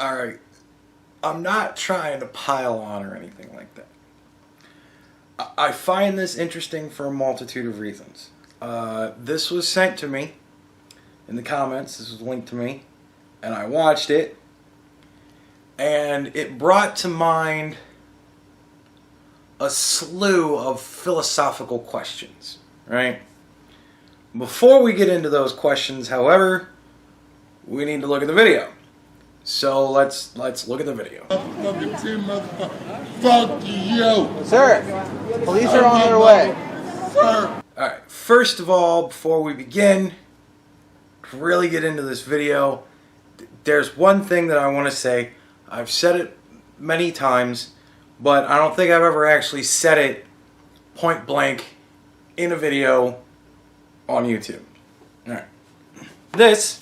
Alright, I'm not trying to pile on or anything like that. I find this interesting for a multitude of reasons. This was sent to me in the comments. This was linked to me, and I watched it, and it brought to mind a slew of philosophical questions, right? Before we get into those questions, however, we need to look at the video. So let's look at the video. Fuck you. Sir, police are on their way. Sir. Alright, first of all, before we begin, to really get into this video, there's one thing that I want to say. I've said it many times, but I don't think I've ever actually said it point blank in a video on YouTube. Alright. This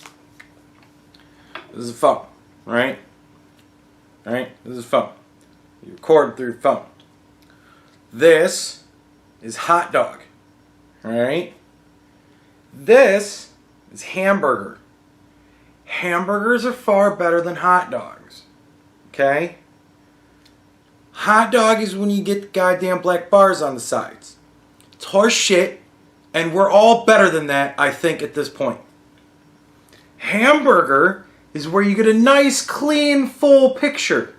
is a phone, right? Right? This is a phone. You record through your phone. This is hot dog. Alright? This is hamburger. Hamburgers are far better than hot dogs. Okay? Hot dog is when you get the goddamn black bars on the sides. It's horse shit, and we're all better than that, I think, at this point. Hamburger is where you get a nice, clean, full picture.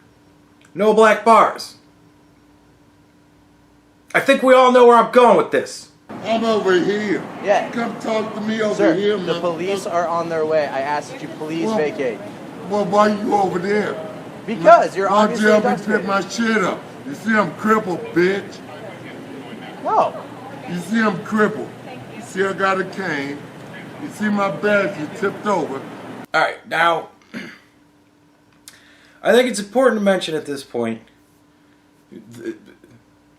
No black bars. I think we all know where I'm going with this. I'm over here. Yeah. Come talk to me over Sir, here, the police are on their way. I ask that you please vacate. Well, why you over there? Because you're obviously Why you intoxicated. pick my shit up? You see I'm crippled, bitch. No. You see I'm crippled. You see I got a cane. You see my bag is tipped over. Alright, now, I think it's important to mention at this point,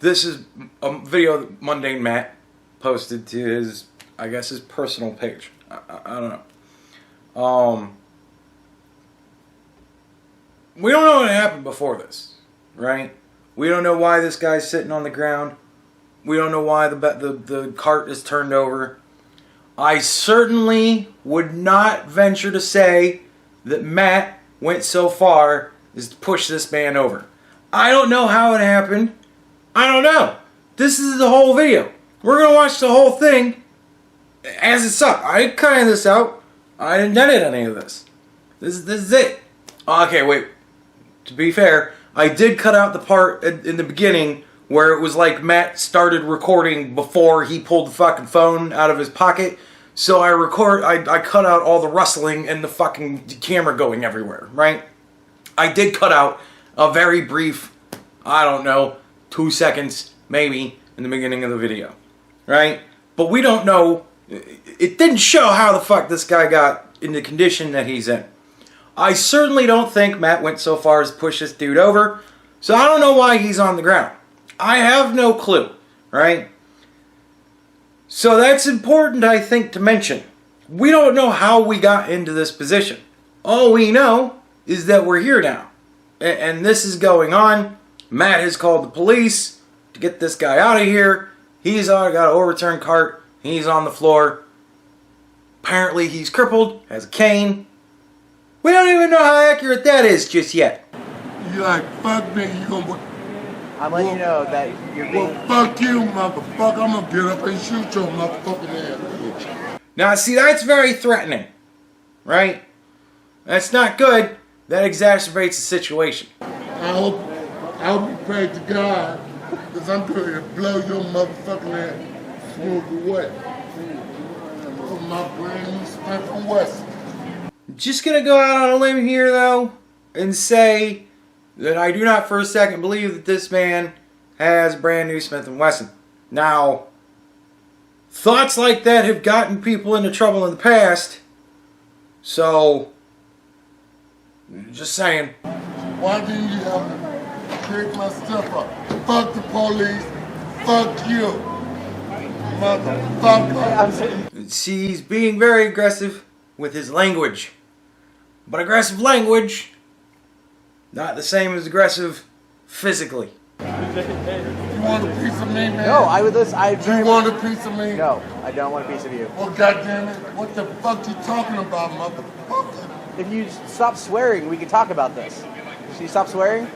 this is a video that Mundane Matt posted to his, I guess, his personal page. I don't know. We don't know what happened before this, right? We don't know why this guy's sitting on the ground. We don't know why the cart is turned over. I certainly would not venture to say that Matt went so far as to push this man over. I don't know how it happened. I don't know. This is the whole video. We're going to watch the whole thing as it's up. I didn't cut any of this out. I didn't edit any of this. This is it. Okay, wait. To be fair, I did cut out the part in the beginning where it was like Matt started recording before he pulled the fucking phone out of his pocket. So I cut out all the rustling and the fucking camera going everywhere, right? I did cut out a very brief, I don't know, 2 seconds maybe in the beginning of the video, right? But we don't know, it didn't show how the fuck this guy got in the condition that he's in. I certainly don't think Matt went so far as to push this dude over, so I don't know why he's on the ground. I have no clue, right? So that's important, I think, to mention. We don't know how we got into this position. All we know is that we're here now. And this is going on. Matt has called the police to get this guy out of here. He's got an overturned cart. He's on the floor. Apparently he's crippled, has a cane. We don't even know how accurate that is just yet. You like, fuck me, you gonna... I'm letting you know that you're being... Well, fuck you, motherfucker. I'm gonna get up and shoot your motherfucking ass. Now, see, that's very threatening, right? That's not good. That exacerbates the situation. I hope you pray to God, because I'm going to blow your motherfucking ass smooth away. With my brand new Smith & Wesson. Just gonna go out on a limb here, though, and say that I do not for a second believe that this man has brand new Smith & Wesson. Now, thoughts like that have gotten people into trouble in the past, so, just saying. Why didn't you help me pick my stuff up? Fuck the police. Fuck you. Motherfucker. See, he's being very aggressive with his language. But aggressive language, not the same as aggressive physically. You want a piece of me, man? No, I would listen. You want a piece of me? No, I don't want a piece of you. Well, goddamn it. What the fuck you talking about, motherfucker? if you stop swearing, we can talk about this. Should you stop swearing?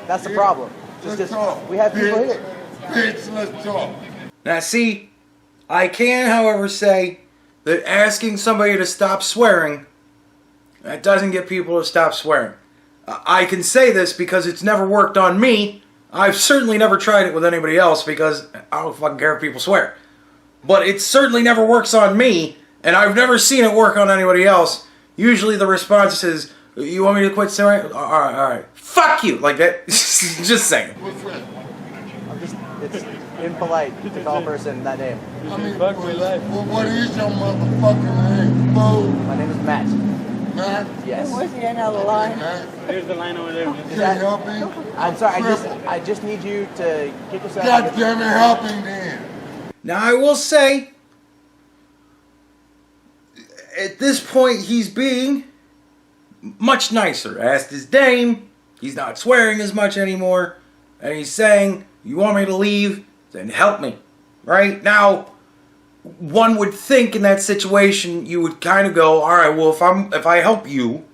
That's the problem. Let's talk. We have people Bitch. here. Bitch, let's talk. Now see, I can, however, say that asking somebody to stop swearing, that doesn't get people to stop swearing. I can say this because it's never worked on me. I've certainly never tried it with anybody else because I don't fucking care if people swear. But it certainly never works on me, and I've never seen it work on anybody else. Usually the response is, you want me to quit swearing? Alright. Fuck you! Like that. Just saying. What's that? It's impolite to call a person that name. I mean, well, what is your motherfucking name, fool? My name is Matt. Matt? Yes. Where's the end of the line? Matt? Here's the line over there. Can you help me? I'm sorry, I just need you to get yourself God damn it, help me then. Now I will say, at this point he's being much nicer. Asked his dame, he's not swearing as much anymore, and he's saying, you want me to leave? Then help me. Right? Now, one would think in that situation, you would kind of go, alright, well if I help you,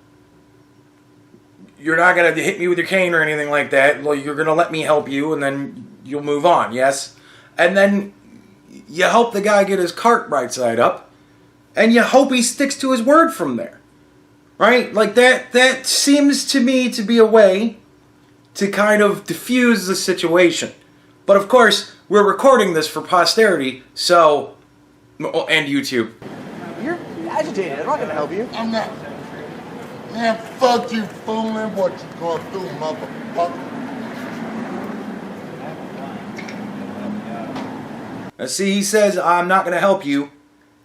you're not going to hit me with your cane or anything like that. Well, you're going to let me help you, and then you'll move on, yes? And then you help the guy get his cart right side up, and you hope he sticks to his word from there. Right? Like that seems to me to be a way to kind of diffuse the situation. But of course, we're recording this for posterity, so... and YouTube. You're agitated. I'm not going to help you. I'm not. Man, fuck you, fooling. What you gonna do, motherfucker? Now see, he says, I'm not going to help you.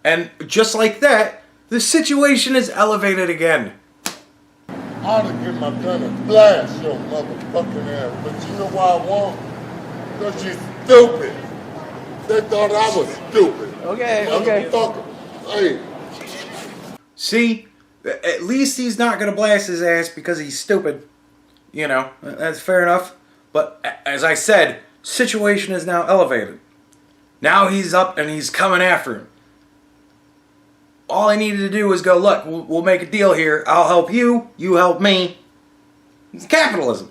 And just like that, the situation is elevated again. I'd have given my gun and blast your motherfucking ass. But you know why I won't? Because you're stupid. They thought I was stupid. Okay. Motherfucker. Hey. See, at least he's not going to blast his ass because he's stupid. You know, that's fair enough. But as I said, situation is now elevated. Now he's up and he's coming after him. All I needed to do was go, look, we'll make a deal here. I'll help you, you help me. It's capitalism.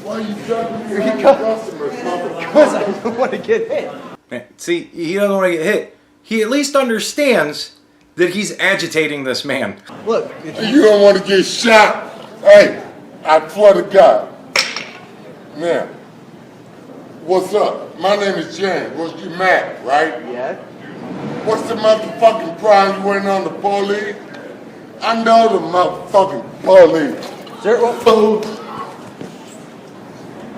Why you jumping me on your customers, motherfucker? Because I don't want to get hit. See, he doesn't want to get hit. He at least understands that he's agitating this man. Look, You don't want to get shot. Hey, I swear to God. Now, what's up? My name is James. What's your Matt, right? yeah. What's the motherfucking problem you waiting on the police? I know the motherfucking police. Sir, well, Fool.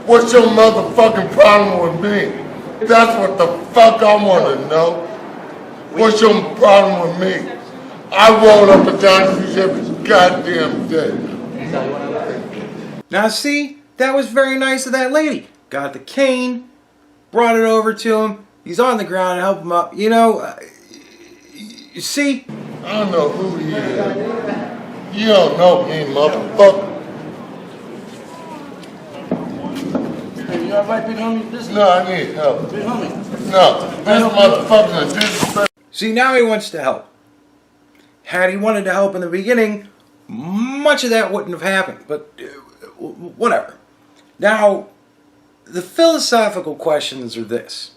What's your motherfucking problem with me? That's what the fuck I want to know. What's your problem with me? I roll up and down these every goddamn day. Now see, that was very nice of that lady. Got the cane, brought it over to him. He's on the ground and help him up. You know, you see? I don't know who he is. You don't know me, motherfucker. Hey, you alright, big homie? This No, I need help. big homie. No, this motherfucker is disrespectful. See, now he wants to help. Had he wanted to help in the beginning, much of that wouldn't have happened. But whatever. Now, the philosophical questions are this.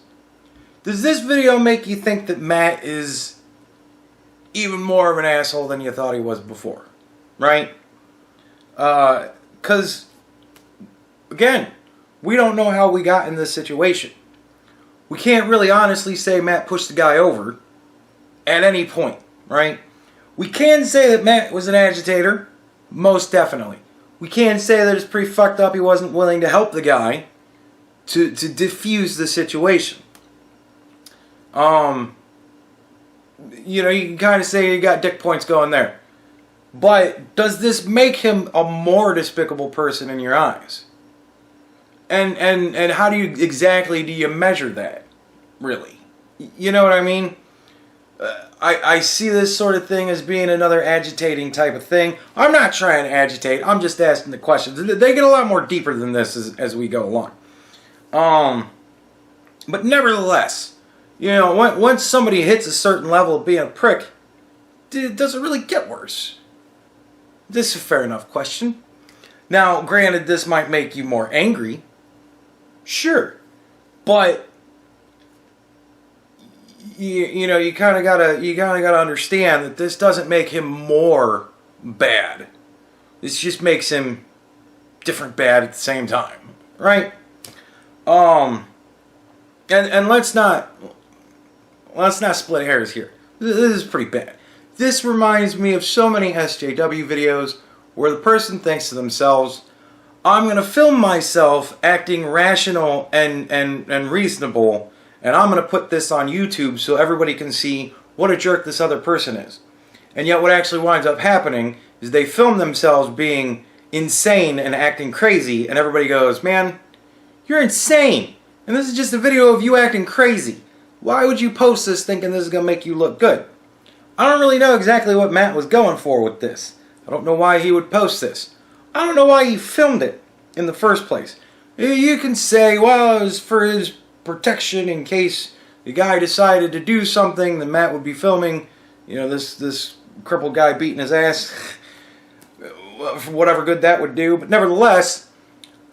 Does this video make you think that Matt is even more of an asshole than you thought he was before? Right? Because, again, we don't know how we got in this situation. We can't really honestly say Matt pushed the guy over at any point, right? We can say that Matt was an agitator, most definitely. We can say that it's pretty fucked up he wasn't willing to help the guy to diffuse the situation. You know, you can kind of say you got dick points going there. But does this make him a more despicable person in your eyes? And how do you exactly do you measure that, really? You know what I mean? I see this sort of thing as being another agitating type of thing. I'm not trying to agitate. I'm just asking the questions. They get a lot more deeper than this as we go along. But nevertheless, you know, once somebody hits a certain level of being a prick, it doesn't really get worse. This is a fair enough question. Now, granted, this might make you more angry. Sure. But you kind of gotta understand that this doesn't make him more bad. This just makes him different bad at the same time, right? And let's not split hairs here. This is pretty bad. This reminds me of so many SJW videos where the person thinks to themselves, I'm going to film myself acting rational and reasonable, and I'm going to put this on YouTube so everybody can see what a jerk this other person is. And yet what actually winds up happening is they film themselves being insane and acting crazy, and everybody goes, man, you're insane. And this is just a video of you acting crazy. Why would you post this thinking this is going to make you look good? I don't really know exactly what Matt was going for with this. I don't know why he would post this. I don't know why he filmed it in the first place. You can say, well, it was for his protection in case the guy decided to do something, then Matt would be filming, this crippled guy beating his ass for whatever good that would do. But nevertheless,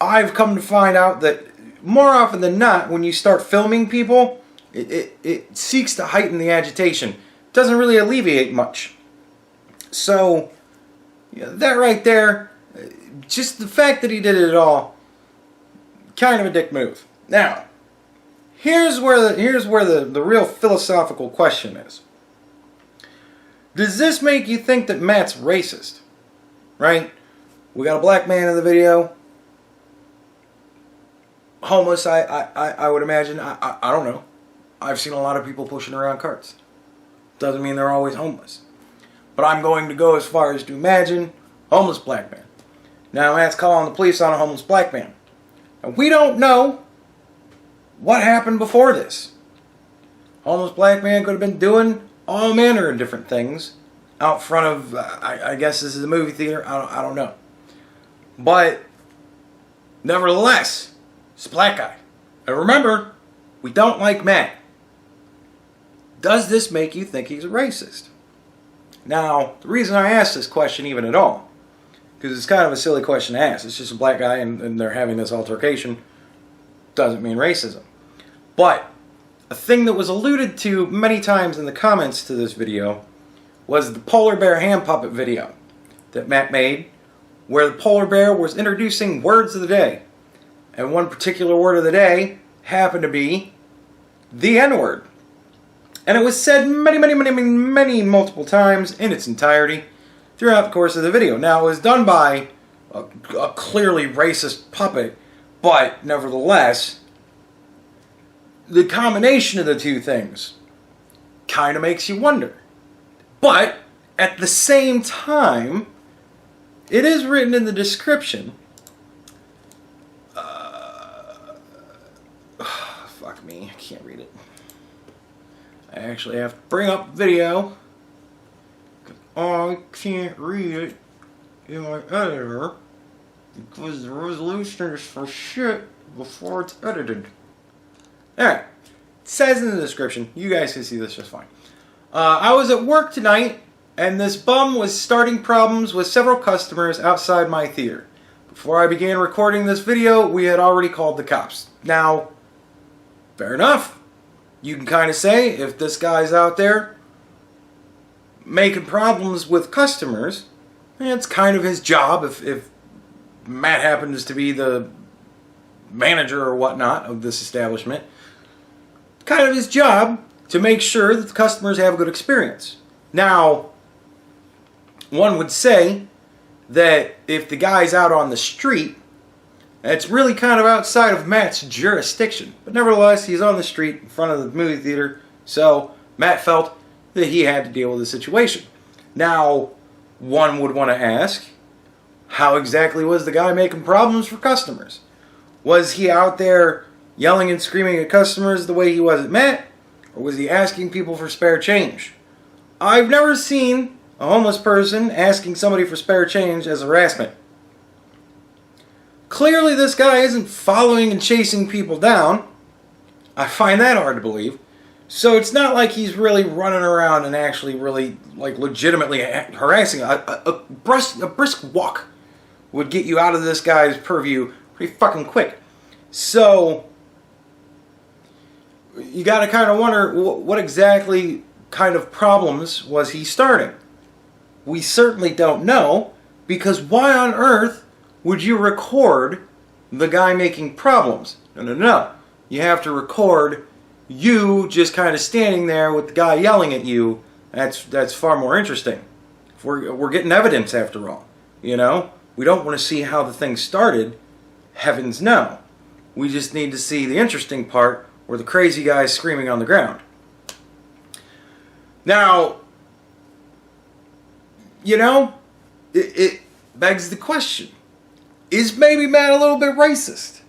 I've come to find out that more often than not, when you start filming people, it seeks to heighten the agitation. It doesn't really alleviate much. So, that right there, just the fact that he did it at all, kind of a dick move. Now, here's where the real philosophical question is. Does this make you think that Matt's racist? Right? We got a black man in the video. Homeless, I would imagine. I don't know. I've seen a lot of people pushing around carts. Doesn't mean they're always homeless. But I'm going to go as far as to imagine homeless black man. Now Matt's calling the police on a homeless black man. Now, we don't know what happened before this. Homeless black man could have been doing all manner of different things out front of, I guess this is a movie theater. I don't know. But nevertheless, it's a black guy. And remember, we don't like Matt. Does this make you think he's a racist? Now, the reason I ask this question even at all, because it's kind of a silly question to ask. It's just a black guy and they're having this altercation. Doesn't mean racism. But a thing that was alluded to many times in the comments to this video was the polar bear hand puppet video that Matt made, where the polar bear was introducing words of the day. And one particular word of the day happened to be the N-word. And it was said many multiple times in its entirety throughout the course of the video. Now, it was done by a clearly racist puppet, but nevertheless, the combination of the two things kind of makes you wonder. But at the same time, it is written in the description. Fuck me, I can't read it. I actually have to bring up video. I can't read it in my editor because the resolution is for shit before it's edited. Alright, it says in the description, you guys can see this just fine. I was at work tonight and this bum was starting problems with several customers outside my theater. Before I began recording this video, we had already called the cops. Now, fair enough. You can kind of say, if this guy's out there making problems with customers, it's kind of his job. If Matt happens to be the manager or whatnot of this establishment, kind of his job to make sure that the customers have a good experience. Now, one would say that if the guy's out on the street, it's really kind of outside of Matt's jurisdiction. But nevertheless, he's on the street in front of the movie theater, so Matt felt that he had to deal with the situation. Now, one would want to ask, how exactly was the guy making problems for customers? Was he out there yelling and screaming at customers the way he was at Matt? Or was he asking people for spare change? I've never seen a homeless person asking somebody for spare change as harassment. Clearly this guy isn't following and chasing people down. I find that hard to believe. So it's not like he's really running around and actually really, like, legitimately harassing. A brisk walk would get you out of this guy's purview pretty fucking quick. So you got to kind of wonder what exactly kind of problems was he starting. We certainly don't know, because why on earth would you record the guy making problems? No. You have to record you just kind of standing there with the guy yelling at you. That's far more interesting. We're getting evidence after all. You know? We don't want to see how the thing started. Heavens no. We just need to see the interesting part where the crazy guy's screaming on the ground. Now, you know, it begs the question. Is maybe Matt a little bit racist?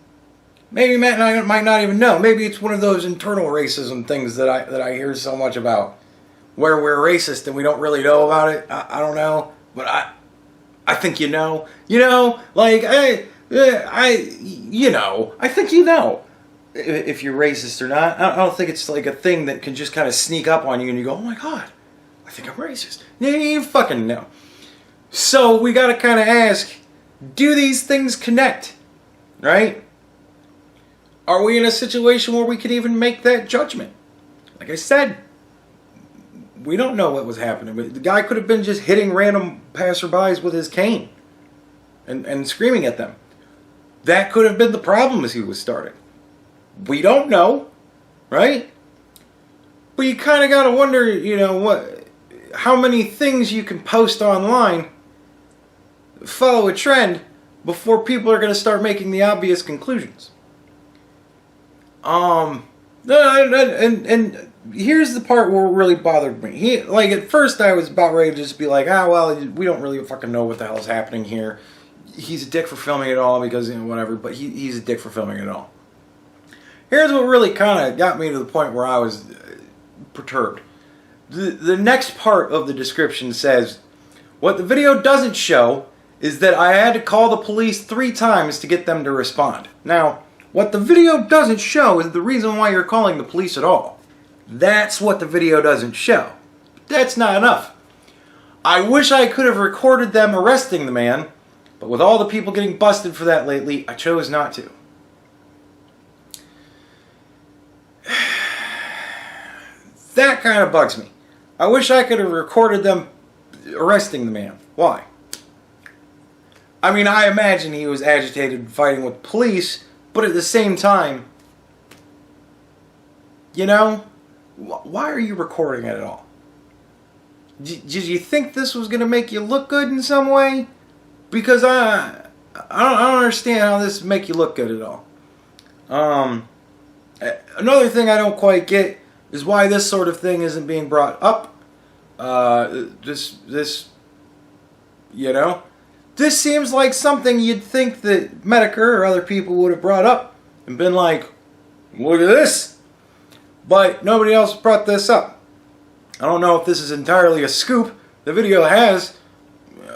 Maybe Matt and I might not even know. Maybe it's one of those internal racism things that I hear so much about, where we're racist and we don't really know about it. I don't know, but I think you know. You know, like I think you know if you're racist or not. I don't think it's like a thing that can just kind of sneak up on you and you go, oh my god, I think I'm racist. You fucking know. So we got to kind of ask, do these things connect? Right? Are we in a situation where we could even make that judgment? Like I said, we don't know what was happening. But the guy could have been just hitting random passerbys with his cane and screaming at them. That could have been the problem as he was starting. We don't know, right? But you kind of got to wonder, you know, how many things you can post online, follow a trend, before people are going to start making the obvious conclusions. And here's the part where it really bothered me. Like, at first I was about ready to just be like, well, we don't really fucking know what the hell's happening here. He's a dick for filming it all because, you know, whatever, but he's a dick for filming it all. Here's what really kind of got me to the point where I was perturbed. The next part of the description says, what the video doesn't show is that I had to call the police 3 times to get them to respond. Now, what the video doesn't show is the reason why you're calling the police at all. That's what the video doesn't show. That's not enough. I wish I could have recorded them arresting the man, but with all the people getting busted for that lately, I chose not to. That kind of bugs me. I wish I could have recorded them arresting the man. Why? I mean, I imagine he was agitated fighting with police, but at the same time, you know, why are you recording it at all? Did you think this was going to make you look good in some way? Because I don't understand how this would make you look good at all. Another thing I don't quite get is why this sort of thing isn't being brought up. You know, this seems like something you'd think that Medicare or other people would have brought up and been like, look at this. But nobody else brought this up. I don't know if this is entirely a scoop. The video has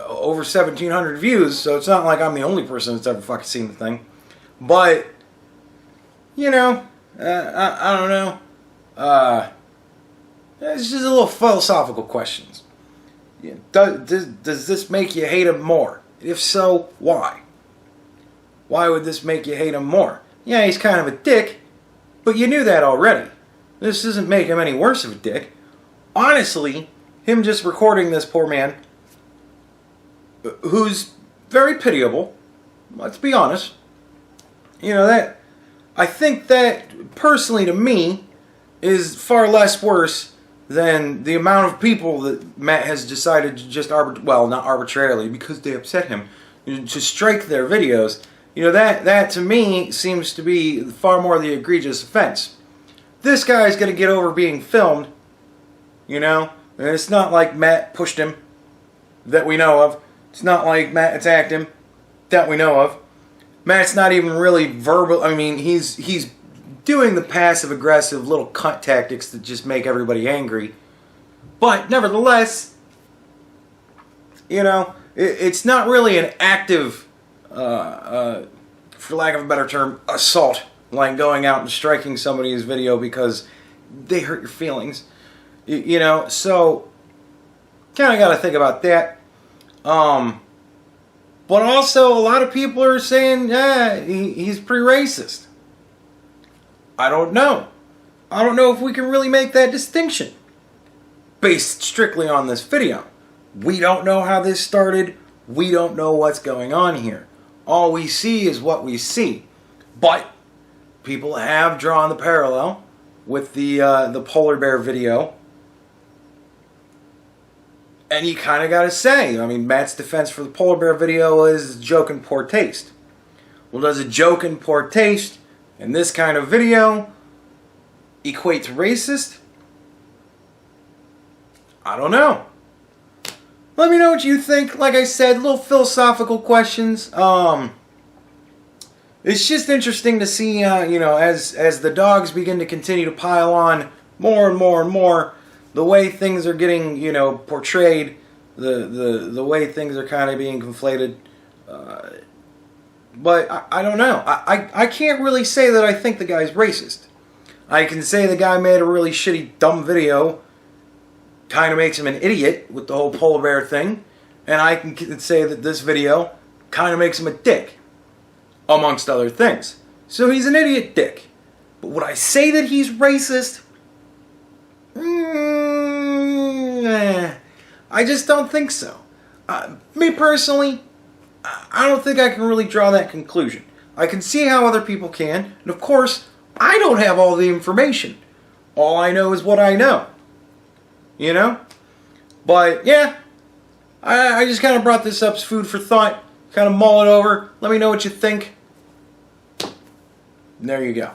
over 1,700 views, so it's not like I'm the only person that's ever fucking seen the thing. But, you know, I don't know. It's just a little philosophical questions. Does this make you hate him more? If so, why? Why would this make you hate him more? Yeah, he's kind of a dick, but you knew that already. This doesn't make him any worse of a dick. Honestly, him just recording this poor man, who's very pitiable, let's be honest. You know, that, I think that, personally to me, is far less worse than the amount of people that Matt has decided to just, well, not arbitrarily, because they upset him, to strike their videos. You know, that to me seems to be far more the egregious offense. This guy's going to get over being filmed, you know, and it's not like Matt pushed him, that we know of. It's not like Matt attacked him, that we know of. Matt's not even really verbal. I mean, he's doing the passive-aggressive little cunt tactics that just make everybody angry. But, nevertheless, you know, it's not really an active, for lack of a better term, assault, like going out and striking somebody's video because they hurt your feelings. You know, so kind of got to think about that. But also, a lot of people are saying, yeah, he's pretty racist. I don't know. I don't know if we can really make that distinction based strictly on this video. We don't know how this started. We don't know what's going on here. All we see is what we see. But people have drawn the parallel with the polar bear video. And you kind of got to say, I mean, Matt's defense for the polar bear video is joke in poor taste. Well, does a joke in poor taste in this kind of video equate to racist? I don't know. Let me know what you think. Like I said, little philosophical questions. It's just interesting to see, you know, as the dogs begin to continue to pile on more and more and more, the way things are getting, you know, portrayed, the way things are kind of being conflated. But I don't know. I can't really say that I think the guy's racist. I can say the guy made a really shitty, dumb video. Kind of makes him an idiot with the whole polar bear thing. And I can say that this video kind of makes him a dick. Amongst other things. So he's an idiot dick. But would I say that he's racist? I just don't think so. Me personally, I don't think I can really draw that conclusion. I can see how other people can. And of course, I don't have all the information. All I know is what I know. You know? But yeah, I just kind of brought this up as food for thought. Kind of mull it over. Let me know what you think. There you go.